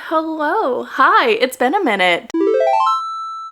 hello. Hi, it's been a minute.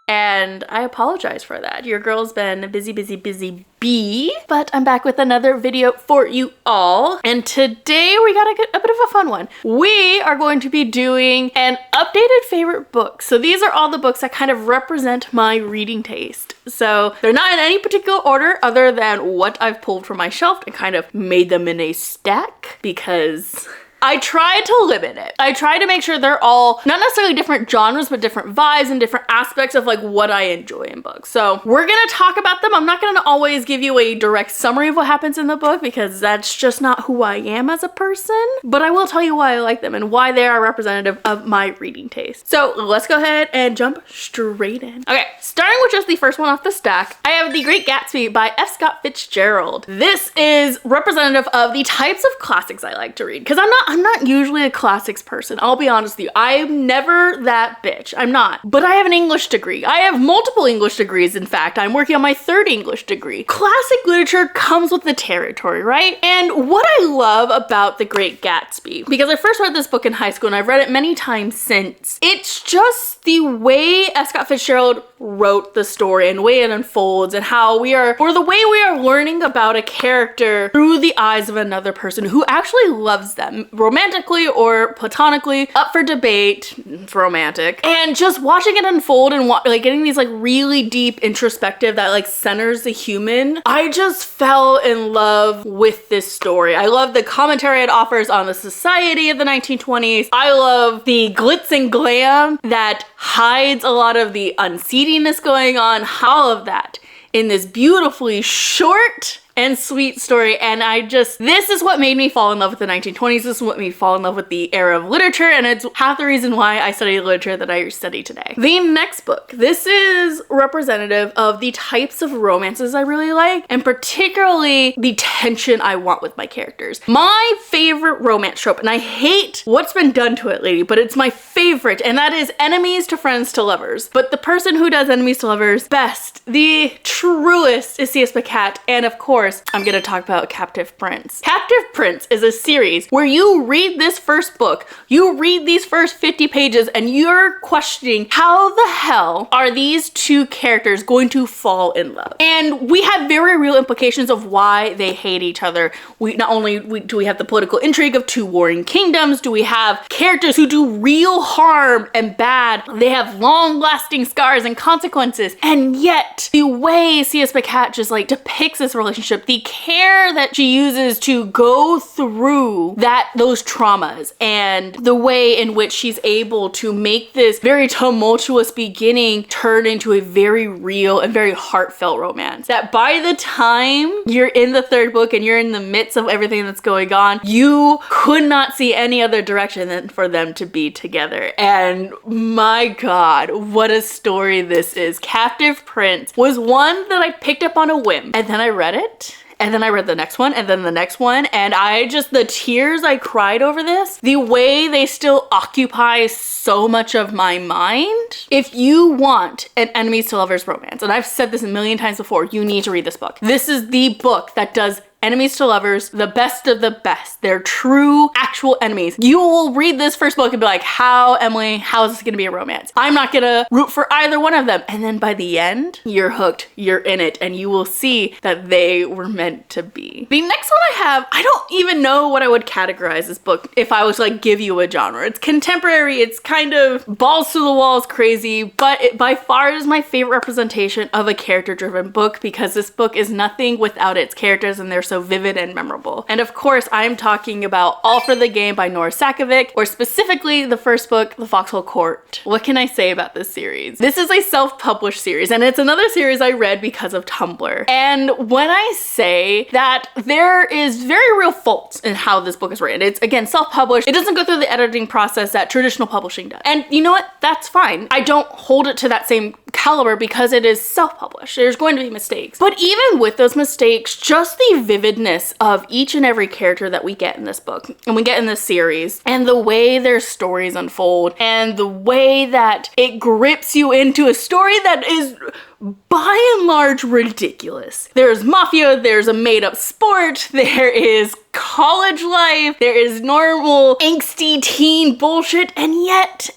And I apologize for that. Your girl's been busy bee, but I'm back with another video for you all. And today we got a bit of a fun one. We are going to be doing an updated favorite book. So these are all the books that kind of represent my reading taste. So they're not in any particular order other than what I've pulled from my shelf and kind of made them in a stack because I tried to limit it. I tried to make sure they're all not necessarily different genres, but different vibes and different aspects of like what I enjoy in books. So we're gonna talk about them. I'm not gonna always give you a direct summary of what happens in the book because that's just not who I am as a person, but I will tell you why I like them and why they are representative of my reading taste. So let's go ahead and jump straight in. Okay, starting with just the first one off the stack, I have The Great Gatsby by F. Scott Fitzgerald. This is representative of the types of classics I like to read because I'm not usually a classics person. I'll be honest with you. I'm never that bitch. I'm not. But I have an English degree. I have multiple English degrees, in fact. I'm working on my third English degree. Classic literature comes with the territory, right? And what I love about The Great Gatsby, because I first read this book in high school and I've read it many times since, it's just the way F. Scott Fitzgerald wrote the story and the way it unfolds and how the way we are learning about a character through the eyes of another person who actually loves them, romantically or platonically, up for debate. It's romantic. And just watching it unfold and like getting these like really deep introspective that like centers the human. I just fell in love with this story. I love the commentary it offers on the society of the 1920s. I love the glitz and glam that hides a lot of the unseatingness going on, all of that in this beautifully short and sweet story. And this is what made me fall in love with the 1920s. This is what made me fall in love with the era of literature. And it's half the reason why I study literature that I study today. The next book, this is representative of the types of romances I really like, and particularly the tension I want with my characters. My favorite romance trope, and I hate what's been done to it lately, but it's my favorite, and that is enemies to friends to lovers. But the person who does enemies to lovers best, the truest, is C.S. Pacat, and of course, I'm gonna talk about Captive Prince. Captive Prince is a series where you read this first book, you read these first 50 pages, and you're questioning how the hell are these two characters going to fall in love? And we have very real implications of why they hate each other. Not only do we have the political intrigue of two warring kingdoms, do we have characters who do real harm and bad, they have long-lasting scars and consequences, and yet the way C.S. Pacat just like depicts this relationship, the care that she uses to go through those traumas, and the way in which she's able to make this very tumultuous beginning turn into a very real and very heartfelt romance. That by the time you're in the third book and you're in the midst of everything that's going on, you could not see any other direction than for them to be together. And my God, what a story this is. Captive Prince was one that I picked up on a whim, and then I read it. And then I read the next one and then the next one, and the tears I cried over this, the way they still occupy so much of my mind. If you want an enemies to lovers romance, and I've said this a million times before, you need to read this book. This is the book that does enemies to lovers, the best of the best. They're true, actual enemies. You will read this first book and be like, Emily, how is this gonna be a romance? I'm not gonna root for either one of them. And then by the end, you're hooked, you're in it, and you will see that they were meant to be. The next one I don't even know what I would categorize this book if I was like give you a genre. It's contemporary, it's kind of balls to the walls crazy, but it by far is my favorite representation of a character-driven book because this book is nothing without its characters, and they're so vivid and memorable. And of course, I'm talking about All for the Game by Nora Sakovic, or specifically the first book, The Foxhole Court. What can I say about this series? This is a self-published series, and it's another series I read because of Tumblr. And when I say that there is very real faults in how this book is written, it's again self-published, it doesn't go through the editing process that traditional publishing does. And you know what? That's fine. I don't hold it to that same caliber because it is self-published. There's going to be mistakes. But even with those mistakes, just the vividness of each and every character that we get in this book and we get in this series, and the way their stories unfold, and the way that it grips you into a story that is by and large ridiculous. There's mafia, there's a made-up sport, there is college life, there is normal angsty teen bullshit, and yet,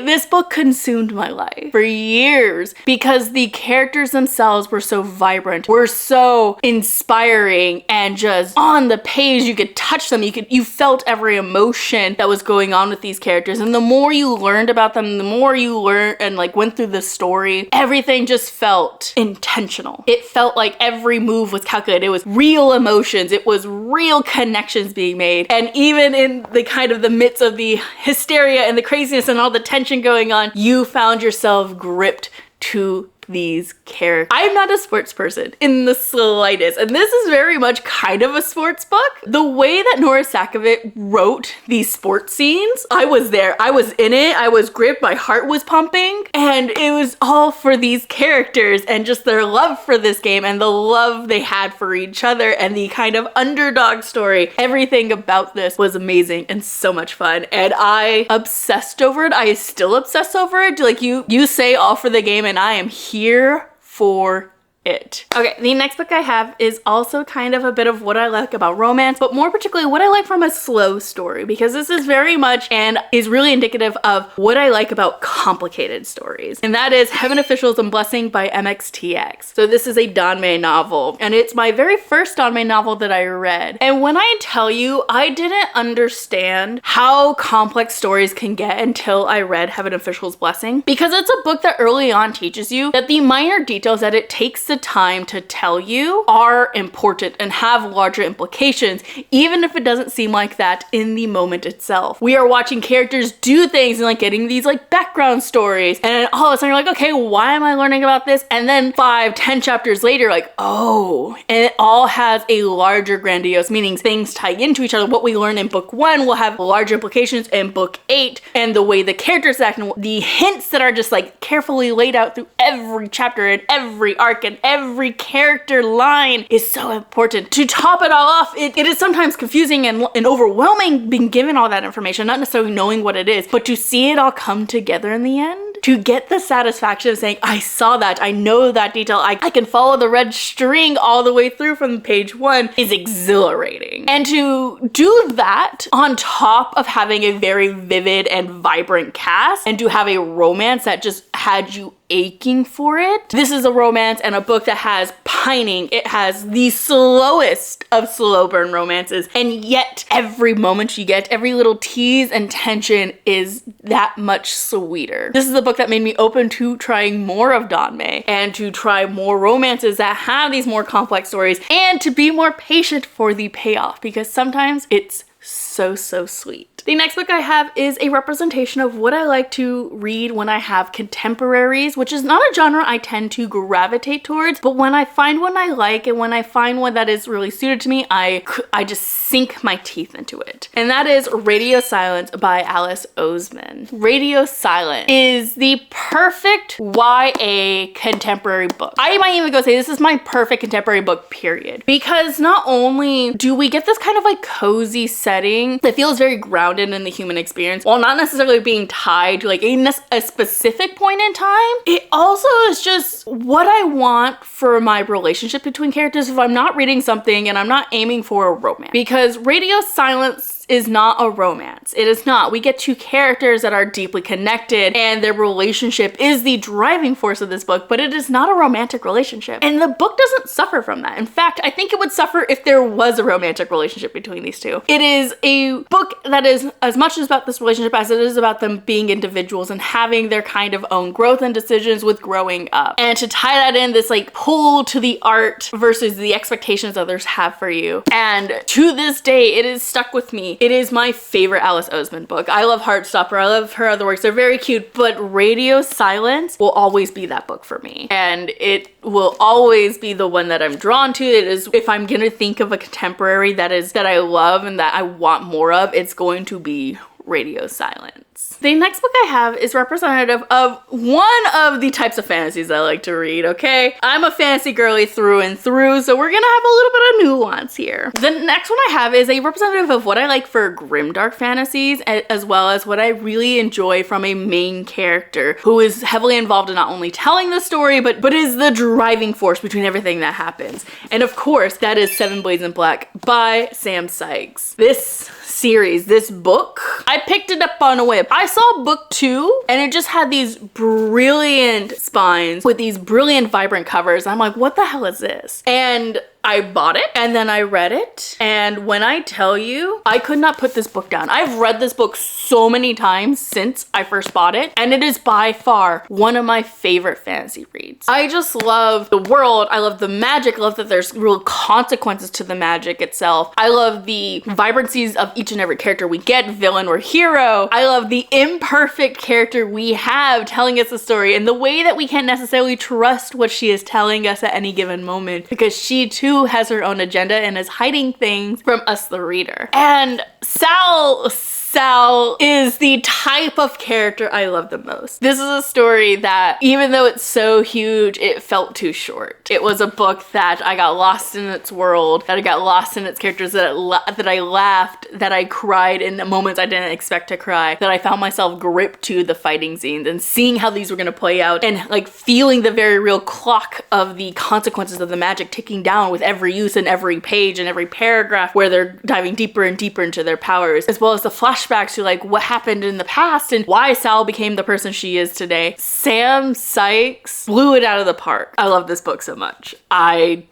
this book consumed my life for years because the characters themselves were so vibrant, were so inspiring, and just on the page you could touch them, you felt every emotion that was going on with these characters, and the more you learned about them, the more you learned and like went through the story, everything just felt intentional. It felt like every move was calculated. It was real emotions, it was real connections being made, and even in the kind of the midst of the hysteria and the craziness and all the tension going on, you found yourself gripped to these characters. I'm not a sports person in the slightest, and this is very much kind of a sports book. The way that Nora Sakovic wrote these sports scenes, I was there. I was in it. I was gripped. My heart was pumping, and it was all for these characters and just their love for this game and the love they had for each other and the kind of underdog story. Everything about this was amazing and so much fun, and I obsessed over it. I still obsess over it. Like you say all for the game, and I am here for it. Okay, the next book I have is also kind of a bit of what I like about romance, but more particularly what I like from a slow story, because this is very much and is really indicative of what I like about complicated stories. And that is Heaven Officials and Blessing by MXTX. So this is a Danmei novel, and it's my very first Danmei novel that I read. And when I tell you, I didn't understand how complex stories can get until I read Heaven Officials Blessing, because it's a book that early on teaches you that the minor details that it takes the time to tell you are important and have larger implications, even if it doesn't seem like that in the moment itself. We are watching characters do things and like getting these like background stories, and all of a sudden you're like, okay, why am I learning about this? And then 5-10 chapters later, like, oh, and it all has a larger grandiose meaning. Things tie into each other. What we learn in book 1 will have large implications in book 8, and the way the characters act and the hints that are just like carefully laid out through every chapter and every arc and every character line is so important. To top it all off, it is sometimes confusing and overwhelming being given all that information, not necessarily knowing what it is, but to see it all come together in the end, to get the satisfaction of saying, I saw that, I know that detail, I can follow the red string all the way through from page 1, is exhilarating. And to do that on top of having a very vivid and vibrant cast, and to have a romance that just had you aching for it. This is a romance and a book that has pining. It has the slowest of slow burn romances, and yet every moment you get, every little tease and tension is that much sweeter. This is a book that made me open to trying more of Danmei and to try more romances that have these more complex stories, and to be more patient for the payoff, because sometimes it's so sweet. The next book I have is a representation of what I like to read when I have contemporaries, which is not a genre I tend to gravitate towards, but when I find one I like and when I find one that is really suited to me, I just sink my teeth into it. And that is Radio Silence by Alice Oseman. Radio Silence is the perfect YA contemporary book. I might even go say this is my perfect contemporary book, period. Because not only do we get this kind of like cozy setting that feels very grounded in the human experience, while not necessarily being tied to like a specific point in time, it also is just what I want for my relationship between characters if I'm not reading something and I'm not aiming for a romance. Because Radio Silence is not a romance. It is not. We get two characters that are deeply connected, and their relationship is the driving force of this book, but it is not a romantic relationship. And the book doesn't suffer from that. In fact, I think it would suffer if there was a romantic relationship between these two. It is a book that is as much about this relationship as it is about them being individuals and having their kind of own growth and decisions with growing up. And to tie that in, this like pull to the art versus the expectations others have for you. And to this day, it is stuck with me. It is my favorite Alice Oseman book. I love Heartstopper. I love her other works. They're very cute, but Radio Silence will always be that book for me. And it will always be the one that I'm drawn to. It is, if I'm gonna think of a contemporary that I love and that I want more of, it's going to be Radio Silence. nuance. The next book I have is representative of one of the types of fantasies I like to read, okay? I'm a fantasy girly through and through, so we're gonna have a little bit of nuance here. The next one I have is a representative of what I like for grimdark fantasies, as well as what I really enjoy from a main character who is heavily involved in not only telling the story, but is the driving force between everything that happens. And of course, that is Seven Blades in Black by Sam Sykes. This series, this book, I picked it up on a whim. I saw book 2 and it just had these brilliant spines with these brilliant vibrant covers. I'm like, what the hell is this? And I bought it and then I read it. And when I tell you, I could not put this book down. I've read this book so many times since I first bought it. And it is by far one of my favorite fantasy reads. I just love the world. I love the magic. I love that there's real consequences to the magic itself. I love the vibrancies of each and every character we get, villain or hero. I love the imperfect character we have telling us a story and the way that we can't necessarily trust what she is telling us at any given moment, because she too has her own agenda and is hiding things from us, the reader. And Sal is the type of character I love the most. This is a story that, even though it's so huge, it felt too short. It was a book that I got lost in its world, that I got lost in its characters, that I laughed, that I cried in moments I didn't expect to cry, that I found myself gripped to the fighting scenes and seeing how these were gonna play out and like feeling the very real clock of the consequences of the magic ticking down with every use and every page and every paragraph where they're diving deeper and deeper into their powers, as well as the flashbacks to like what happened in the past and why Sal became the person she is today. Sam Sykes blew it out of the park. I love this book so much.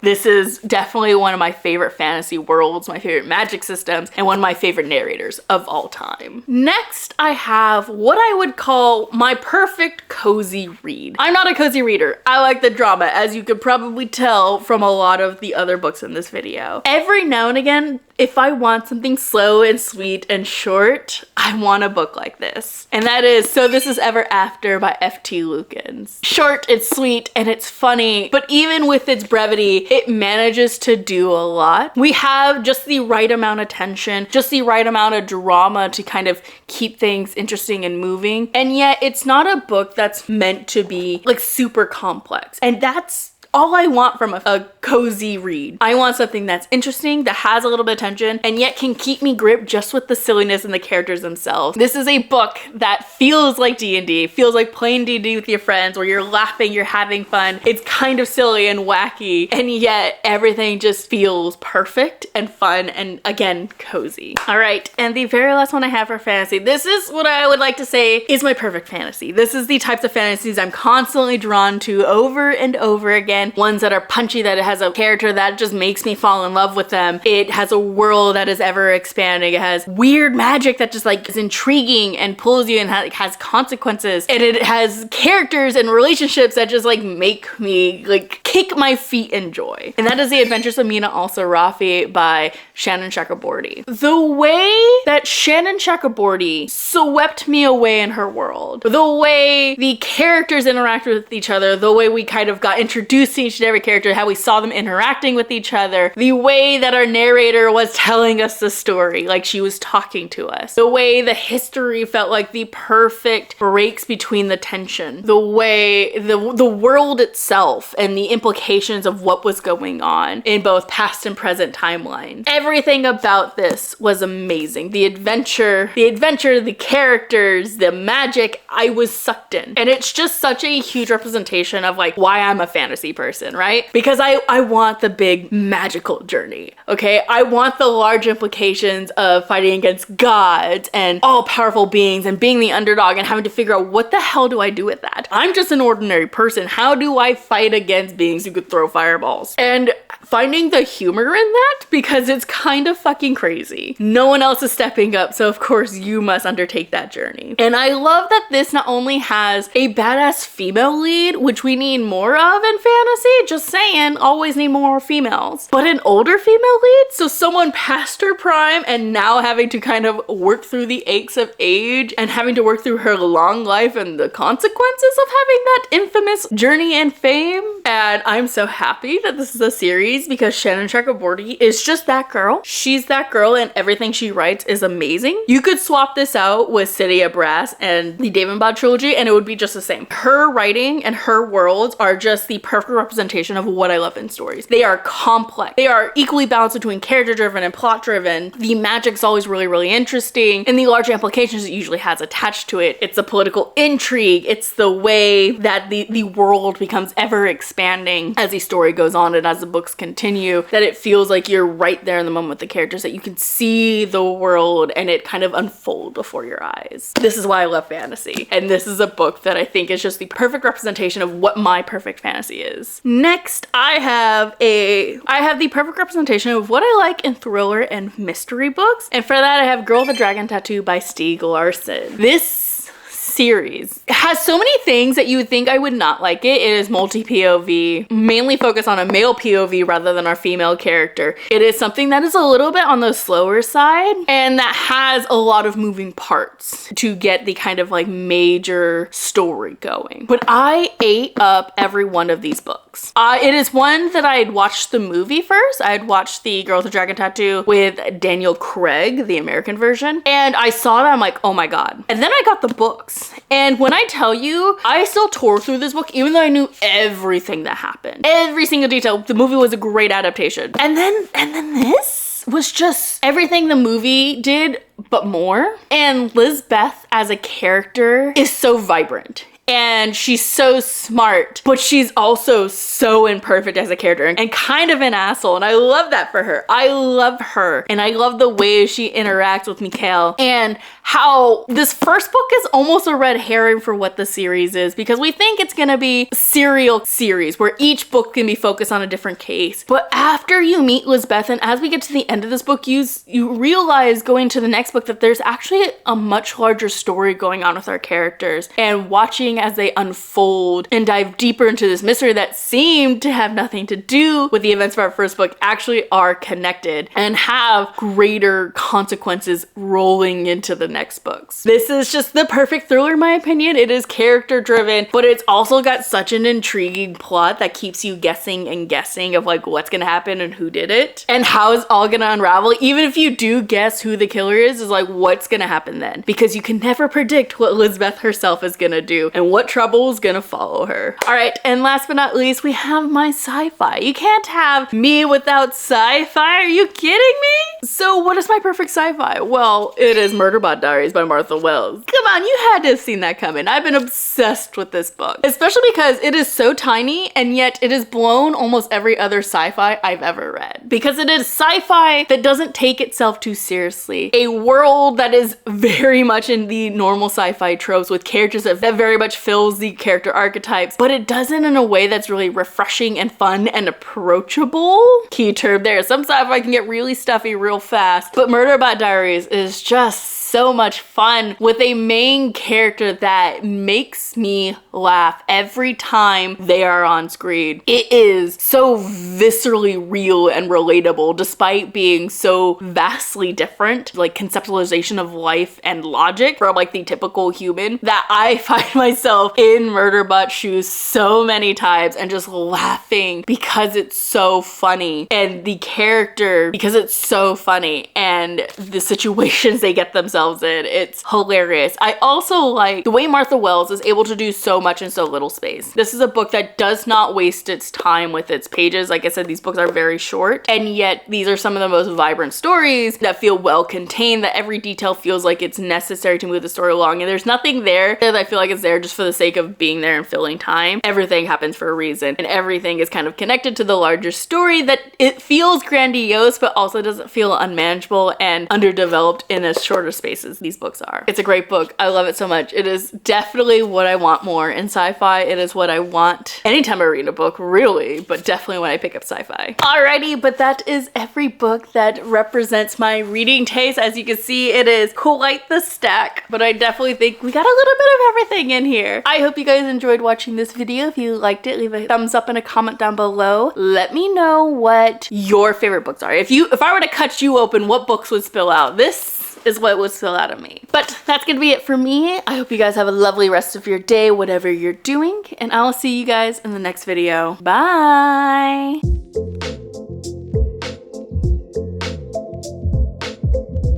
This is definitely one of my favorite fantasy worlds, my favorite magic systems, and one of my favorite narrators of all time. Next, I have what I would call my perfect cozy read. I'm not a cozy reader. I like the drama, as you could probably tell from a lot of the other books in this video. Every now and again, if I want something slow and sweet and short, I want a book like this. And that is So This Is Ever After by F.T. Lukens. Short, it's sweet, and it's funny, but even with its brevity, it manages to do a lot. We have just the right amount of tension, just the right amount of drama to kind of keep things interesting and moving. And yet it's not a book that's meant to be like super complex. And that's all I want from a cozy read. I want something that's interesting, that has a little bit of tension, and yet can keep me gripped just with the silliness and the characters themselves. This is a book that feels like D&D, feels like playing D&D with your friends, where you're laughing, you're having fun. It's kind of silly and wacky, and yet everything just feels perfect and fun and, again, cozy. All right, and the very last one I have for fantasy. This is what I would like to say is my perfect fantasy. This is the types of fantasies I'm constantly drawn to over and over again. Ones that are punchy, that it has a character that just makes me fall in love with them. It has a world that is ever expanding. It has weird magic that just like is intriguing and pulls you and has consequences. And it has characters and relationships that just like make me like kick my feet in joy. And that is The Adventures of Mina Al-Sarafi by Shannon Chakraborty. The way that Shannon Chakraborty swept me away in her world, the way the characters interacted with each other, the way we kind of got introduced to each and every character, how we saw them interacting with each other, the way that our narrator was telling us the story like she was talking to us, the way the history felt like the perfect breaks between the tension, the way the world itself and the implications of what was going on in both past and present timelines. Everything about this was amazing. The adventure, the characters, the magic, I was sucked in. And it's just such a huge representation of like why I'm a fantasy person, right? Because I want the big magical journey, okay? I want the large implications of fighting against gods and all-powerful beings and being the underdog and having to figure out what the hell do I do with that? I'm just an ordinary person. How do I fight against beings who could throw fireballs? And finding the humor in that, because it's kind of fucking crazy. No one else is stepping up, so of course you must undertake that journey. And I love that this not only has a badass female lead, which we need more of in fantasy, just saying, always need more females, but an older female lead, so someone past her prime and now having to kind of work through the aches of age and having to work through her long life and the consequences of having that infamous journey and fame. And I'm so happy that this is a series series because Shannon Chakraborty is just that girl. She's that girl and everything she writes is amazing. You could swap this out with City of Brass and the Davenport trilogy and it would be just the same. Her writing and her worlds are just the perfect representation of what I love in stories. They are complex. They are equally balanced between character driven and plot driven. The magic's always really, really interesting and the larger implications it usually has attached to it. It's a political intrigue. It's the way that the world becomes ever expanding as the story goes on and as the books continue, that it feels like you're right there in the moment with the characters, that you can see the world and it kind of unfold before your eyes. This is why I love fantasy. And this is a book that I think is just the perfect representation of what my perfect fantasy is. Next, I have the perfect representation of what I like in thriller and mystery books. And for that, I have Girl with the Dragon Tattoo by Stieg Larsson. This series has so many things that you would think I would not like it. It is multi-POV, mainly focused on a male POV rather than our female character. It is something that is a little bit on the slower side and that has a lot of moving parts to get the kind of like major story going. But I ate up every one of these books. It is one that I had watched the movie first. I had watched the Girl with the Dragon Tattoo with Daniel Craig, the American version, and I saw that I'm like, oh my god. And then I got the books. And when I tell you, I still tore through this book even though I knew everything that happened. Every single detail. The movie was a great adaptation. And then this was just everything the movie did, but more. And Lizbeth as a character is so vibrant. And she's so smart, but she's also so imperfect as a character and kind of an asshole. And I love that for her. I love her. And I love the way she interacts with Mikhail and how this first book is almost a red herring for what the series is, because we think it's gonna be a serial series where each book can be focused on a different case. But after you meet Lizbeth and as we get to the end of this book, you realize going to the next book that there's actually a much larger story going on with our characters, and watching as they unfold and dive deeper into this mystery that seemed to have nothing to do with the events of our first book actually are connected and have greater consequences rolling into the next books. This is just the perfect thriller in my opinion. It is character driven, but it's also got such an intriguing plot that keeps you guessing and guessing of like what's gonna happen and who did it and how it's all gonna unravel. Even if you do guess who the killer is like what's gonna happen then, because you can never predict what Lizbeth herself is gonna do and what trouble is gonna follow her. All right, and last but not least, we have my sci-fi. You can't have me without sci-fi. Are you kidding me? So what is my perfect sci-fi? Well, it is Murderbot Diaries by Martha Wells. Come on, you had to have seen that coming. I've been obsessed with this book, especially because it is so tiny and yet it has blown almost every other sci-fi I've ever read, because it is sci-fi that doesn't take itself too seriously. A world that is very much in the normal sci-fi tropes with characters that very much fills the character archetypes, but it does it in a way that's really refreshing and fun and approachable. Key term there. Some sci-fi can get really stuffy real fast, but Murderbot Diaries is just so much fun with a main character that makes me laugh every time they are on screen. It is so viscerally real and relatable despite being so vastly different, like conceptualization of life and logic from like the typical human, that I find myself in Murderbot's shoes so many times and just laughing because it's so funny, and the character because it's so funny, and the situations they get themselves in. It's hilarious. I also like the way Martha Wells is able to do so much in so little space. This is a book that does not waste its time with its pages. Like I said, these books are very short, and yet these are some of the most vibrant stories that feel well contained, that every detail feels like it's necessary to move the story along, and there's nothing there that I feel like it's there just for the sake of being there and filling time. Everything happens for a reason, and everything is kind of connected to the larger story, that it feels grandiose but also doesn't feel unmanageable and underdeveloped in as shorter spaces these books are. It's a great book. I love it so much. It is definitely what I want more in sci-fi. It is what I want anytime I read a book, really, but definitely when I pick up sci-fi. Alrighty, but that is every book that represents my reading taste. As you can see, it is quite the stack, but I definitely think we got a little bit of everything in here. I hope you guys enjoyed watching this video. If you liked it, leave a thumbs up and a comment down below. Let me know what your favorite books are. If I were to cut you open, what books would spill out? This is what would spill out of me. But that's gonna be it for me. I hope you guys have a lovely rest of your day, whatever you're doing, and I'll see you guys in the next video. Bye!